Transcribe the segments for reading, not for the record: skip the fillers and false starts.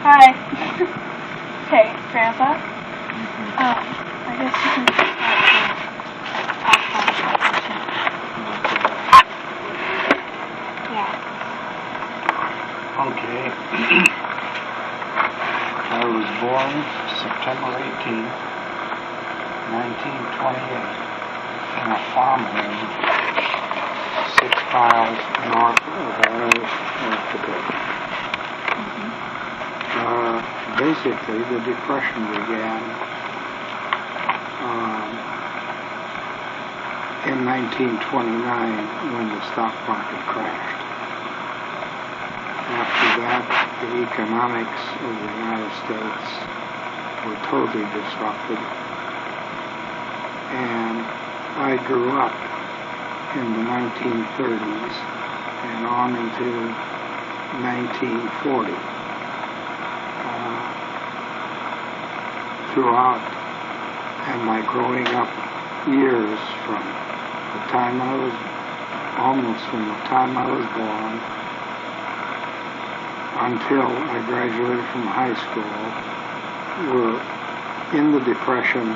Hi. Okay, Grandpa. I guess you can start Okay. I was born September 18th, 1928, in a farmland 6 miles north of Alice, North Dakota. Basically, the Depression began in 1929 when the stock market crashed. After that, the economics of the United States were totally disrupted. And I grew up in the 1930s and on into 1940. Throughout and my growing up years from the time I was born until I graduated from high school were in the Depression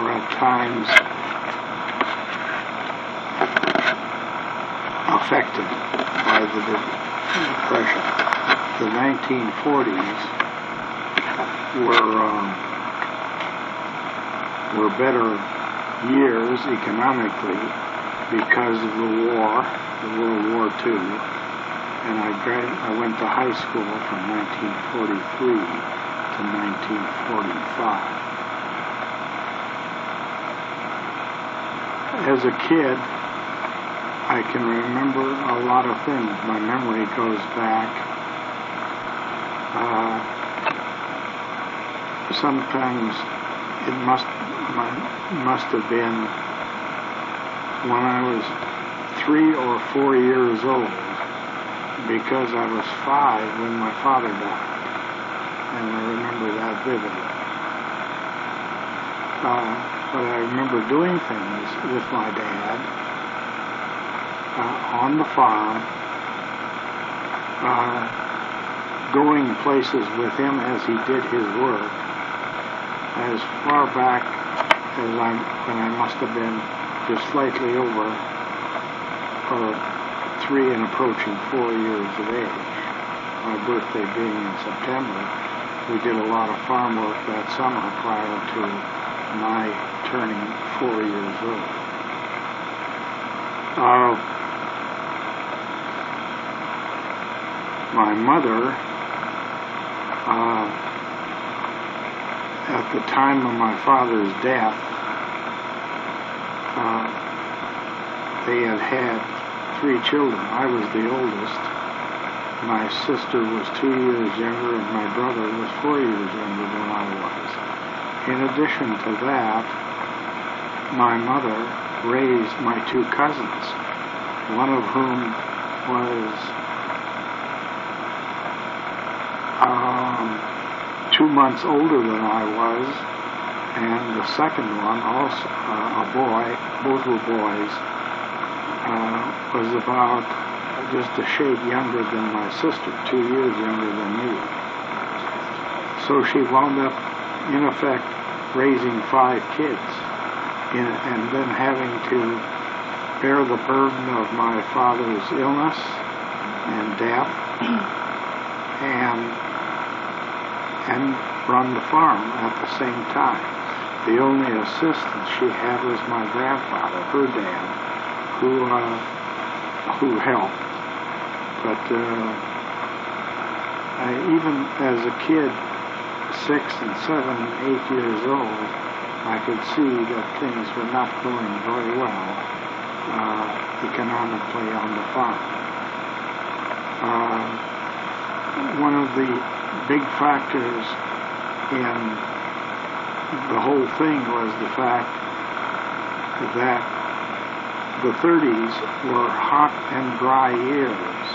or at times affected by the Depression. The 1940s were better years economically because of the war, the World War II, and I went to high school from 1943 to 1945. As a kid, I can remember a lot of things. My memory goes back. Sometimes it must have been when I was 3 or 4 years old, because I was 5 when my father died, and I remember that vividly. But I remember doing things with my dad on the farm, going places with him as he did his work, as far back as when I must have been just slightly over 3 and approaching 4 years of age. My birthday being in September, we did a lot of farm work that summer prior to my turning 4 years old. My mother, at the time of my father's death, they had 3 children. I was the oldest. My sister was 2 years younger, and my brother was 4 years younger than I was. In addition to that, my mother raised my 2 cousins, one of whom was 2 months older than I was, and the second one, also a boy, both were boys, was about just a shade younger than my sister, 2 years younger than me. So she wound up, in effect, raising 5 kids, and then having to bear the burden of my father's illness and death, and run the farm at the same time. The only assistant she had was my grandfather, her dad, who helped. But even as a kid, 6 and 7 and 8 years old, I could see that things were not going very well economically on the farm. One of the big factors in the whole thing was the fact that the 30s were hot and dry years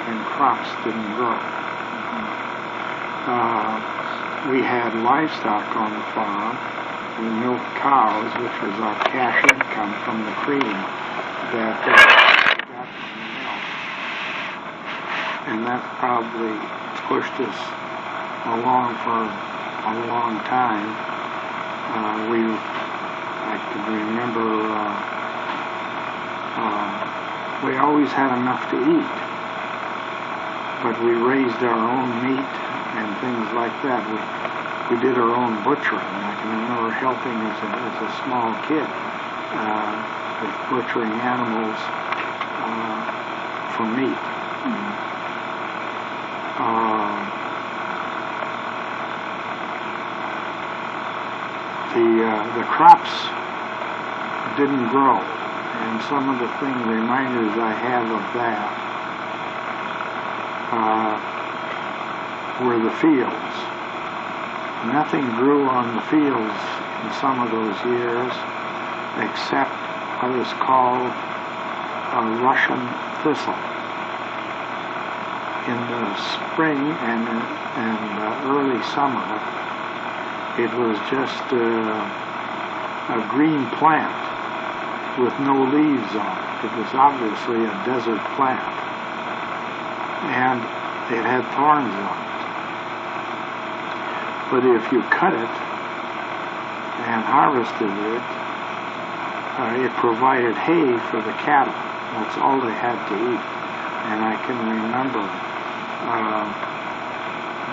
and crops didn't grow. We had livestock on the farm. We milked cows, which was our cash income from the cream that we got from the milk. And that probably pushed us along for a long time. I can remember we always had enough to eat, but we raised our own meat and things like that. We did our own butchering. I can remember helping as a small kid with butchering animals for meat. The crops didn't grow, and some of the reminders I have of that were the fields. Nothing grew on the fields in some of those years except what is called a Russian thistle. In the spring and early summer, it was just a green plant with no leaves on it. It was obviously a desert plant, and it had thorns on it. But if you cut it and harvested it, it provided hay for the cattle. That's all they had to eat. And I can remember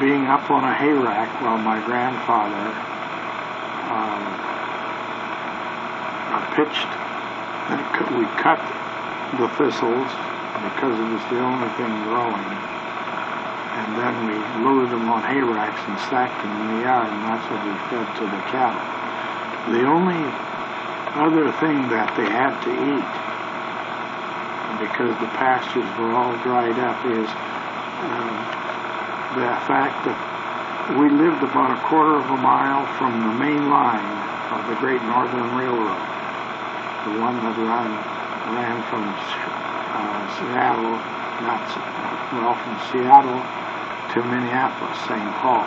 being up on a hay rack while my grandfather pitched. We cut the thistles because it was the only thing growing, and then we loaded them on hay racks and stacked them in the yard, and that's what we fed to the cattle. The only other thing that they had to eat, because the pastures were all dried up, is the fact that we lived about a quarter of a mile from the main line of the Great Northern Railroad, the one that ran from Seattle, from Seattle to Minneapolis, St. Paul.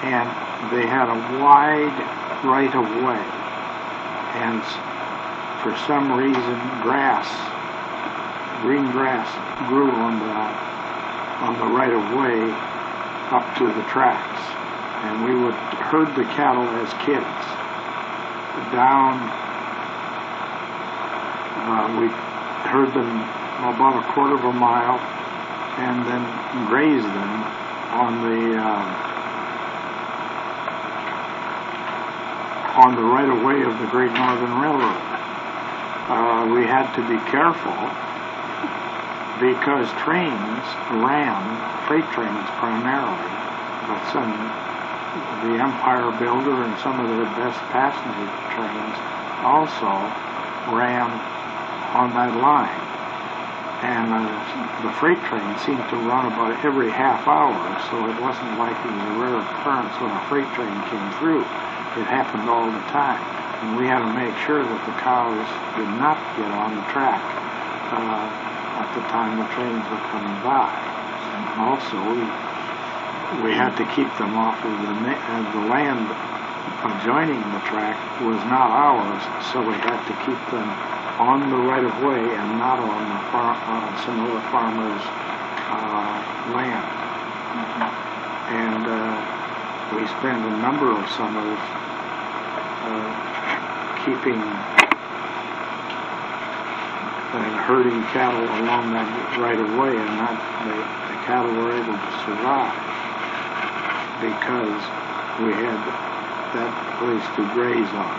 And they had a wide right-of-way, and for some reason green grass grew on the right-of-way up to the tracks, and we would herd the cattle as kids down. We herd them about a quarter of a mile and then graze them on the right-of-way of the Great Northern Railroad. We had to be careful because trains ran, freight trains primarily, but the Empire Builder and some of their best passenger trains also ran on that line. And the freight train seemed to run about every half hour, so it wasn't like it was a rare occurrence when a freight train came through. It happened all the time, and we had to make sure that the cows did not get on the track at the time the trains were coming by. Also, we had to keep them off of the land adjoining the track was not ours, so we had to keep them on the right-of-way and not on some other farmers' land. And we spent a number of summers keeping and herding cattle along that right-of-way, and the cattle were able to survive because we had that place to graze on.